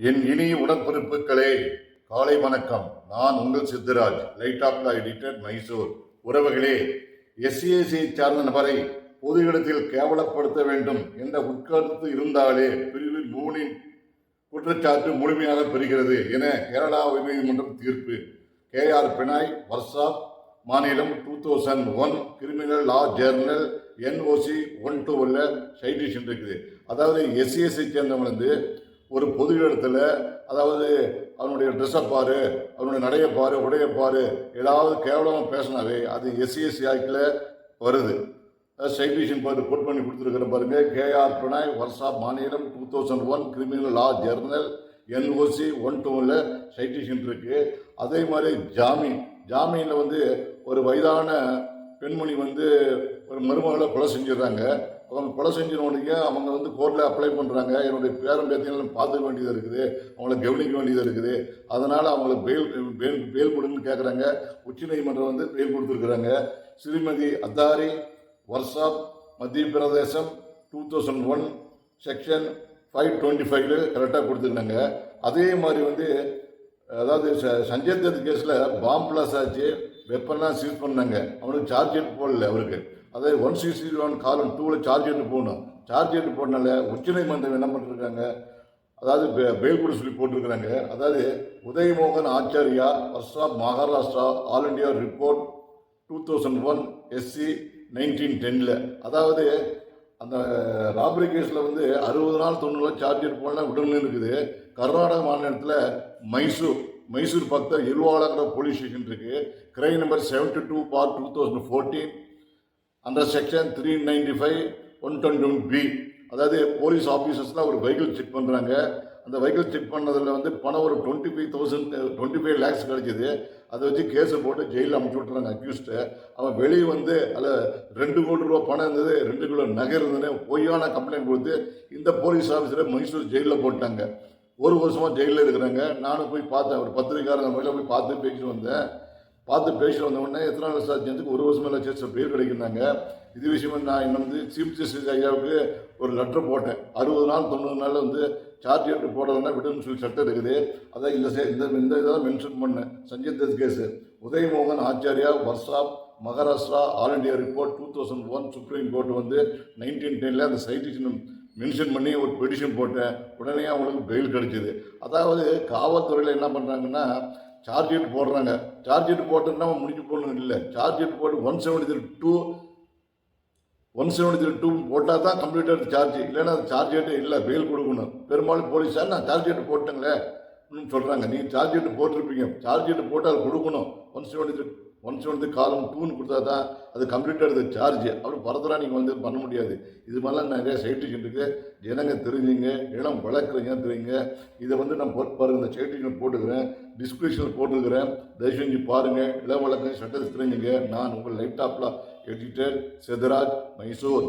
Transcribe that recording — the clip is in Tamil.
என் இனிய உடன்பிறப்புகளே, காலை வணக்கம். நான் உங்கள் Siddaraj, light of editor, Mysore. உறவுகளே, எஸ்சிஎஸ்சியை சார்ந்த நபரை பொது இடத்தில் கேவலப்படுத்த வேண்டும் என்ற உட்கருத்து இருந்தாலே பிரிவு 3 குற்றச்சாட்டு முழுமையாக பெறுகிறது என கேரளா உயர்நீதிமன்றம் தீர்ப்பு. KR பினாய் வர்சாப் மாநிலம் 2001 கிரிமினல் லா ஜேர்னல் NOC 12 சைட்டேஷன் இருக்குது. அதாவது எஸ்சிஎஸ்சியை சேர்ந்தவங்க வந்து ஒரு பொது இடத்துல, அதாவது அவனுடைய ட்ரெஸ்ஸை பாரு, அவனுடைய நடைய பாரு, உடைய பாரு, ஏதாவது கேவலமாக பேசினாவே அது எஸ்சிஎஸ்சி ஆக்டில் வருது. சைட்டேஷன் பார்த்து கோட் பண்ணி கொடுத்துருக்கிற பாருங்க. KR பினாய் வர்சாப் மாநிலம் 2001 கிரிமினல் லா ஜேர்னல் NOC 12 சைட்டேஷன் இருக்கு. அதே மாதிரி ஜாமீனில் வந்து ஒரு வயதான பெண்மணி வந்து ஒரு மருமகளை கொலை செஞ்சிடறாங்க. அவங்க கொலை செஞ்சினோடனே அவங்க வந்து கோர்ட்டில் அப்ளை பண்ணுறாங்க. என்னுடைய பேரன் பேத்தியெல்லாம் பார்த்துக்க வேண்டியதாக இருக்குது, அவங்கள கவனிக்க வேண்டியதாக இருக்குது, அதனால் அவங்களுக்கு பெயில் கொடுன்னு கேட்குறாங்க. உச்சநீதிமன்றம் வந்து பெயில் கொடுத்துருக்குறாங்க. ஸ்ரீமதி அத்தாரி வர்சாப் மத்திய பிரதேசம் 2001 செக்ஷன் 525 கரெக்டாக கொடுத்துருந்தாங்க. அதே மாதிரி வந்து அதாவது சஞ்சய் தத் கேஸில் பாம்பு பிளாஸ் ஆச்சு, வெப்பன்லாம் சீஸ் பண்ணாங்க. அவனுக்கு சார்ஜ் ஷீட் போடல. அவருக்கு அதாவது 161 காலம் 2 சார்ஜ் ஷீட் போடணும். சார்ஜ் ஷீட் போடனால உச்சநீதிமன்றம் என்ன பண்ணிருக்காங்க, அதாவது பெயில் கூட சொல்லி போட்டிருக்கிறாங்க. அதாவது உதயமோகன் ஆச்சாரியா வர்சாப் Maharashtra all India report 2001 SC 1910. அதாவது அந்த ராபரி கேஸில் வந்து 60 நாள் 90 நாள் சார்ஜ் ஷீட் போடலாம் விடணும்னு இருக்குது. கர்நாடக மாநிலத்தில் மைசூர் பக்கத்தில் எல்வாலாங்கிற போலீஸ் ஸ்டேஷன் இருக்கு. Crime number 72/2014 under section 395 121B. அதாவது போலீஸ் ஆஃபீஸர்ஸ்லாம் ஒரு வெஹிக்கிள் செக் பண்ணுறாங்க. அந்த வெஹிக்கிள் செக் பண்ணதில் வந்து பணம் ஒரு 25 lakhs கிடைச்சிது. அதை வச்சு கேஸை போட்டு ஜெயிலில் அமுச்சு விட்டுறாங்க அக்யூஸ்ட்டை. அவன் வெளியே வந்து அதில் 2 கோடி ரூபா பணம் இருந்தது, 2 கிலோ நகை இருந்ததுன்னு பொய்யான கம்ப்ளைண்ட் கொடுத்து இந்த போலீஸ் ஆஃபீஸரை மைசூர் ஜெயிலில் போட்டாங்க. 1 வருஷமாக ஜெயிலில் இருக்கிறாங்க. நானும் போய் பார்த்தேன், ஒரு பத்திரிக்காரங்க மேலே போய் பார்த்து பேசிட்டு வந்தேன். உடனே எத்தனை நாள் சார்ஜ் 1 வருஷம் மேலே சேர்த்து பேர் கிடைக்கிறாங்க. இது விஷயமா நான் இன்னும் வந்து சீஃப் ஜஸ்டிஸ் ஐயாவுக்கு ஒரு லெட்டர் போட்டேன். 60 நாள் 90 நாள் வந்து சார்ஜ் ஷீட் போடுறதுனா விடுன்னு சொல்லி சட்டம் இருக்குது. அதான் இந்த இதெல்லாம் மென்ஷன் பண்ணேன். சஞ்சய் தத் கேஸு உதயமோகன் ஆச்சாரியா வர்சாப் Maharashtra all India report 2001 supreme court வந்து 1910 அந்த சைட்டேஷன் மென்ஷன் பண்ணி ஒரு பெடிஷன் போட்டேன். உடனே அவங்களுக்கு பெயில் கிடைச்சிது. அதாவது காவல்துறையில் என்ன பண்ணுறாங்கன்னா, சார்ஜ் ஷீட் போடுறாங்க. சார்ஜ் ஷீட் போட்டோம்னா முடிஞ்சு போடணும் இல்லை. சார்ஜ் ஷீட் போட்டு 173(2) போட்டால் தான் கம்ப்ளீட்டட் சார்ஜ், இல்லைன்னா அது சார்ஜ் ஷீட்டே இல்லை, பெயில் கொடுக்கணும். பெரும்பாலும் போலீஸார் நான் சார்ஜ் ஷீட் போட்டேங்களே சொல்கிறாங்க. நீங்கள் சார்ஜ் ஷீட் போட்டிருப்பீங்க, சார்ஜ் ஷீட் போட்டு அது கொடுக்கணும். 173 காலம் 2 கொடுத்தா தான் அது கம்ப்ளீட்டட் சார்ஜ். அப்படி பரதரா நீங்கள் வந்து பண்ண முடியாது. இது மாதிரிலாம் நிறைய சைட்டேஷன் இருக்குது. ஜனங்க தெரிஞ்சுங்க, இளம் வழக்கறிஞர் தெரியுங்க. இதை வந்து நான் பாருங்கள், இந்த சைட்டேஷன் போட்டுக்கிறேன், டிஸ்கிரிப்ஷனில் போட்டுக்கிறேன். தயவு செஞ்சு பாருங்கள். இளம் வழக்கறிஞர் சட்டத்தை தெரிஞ்சுங்க. நான் உங்கள் light of editor Siddaraj, Mysore.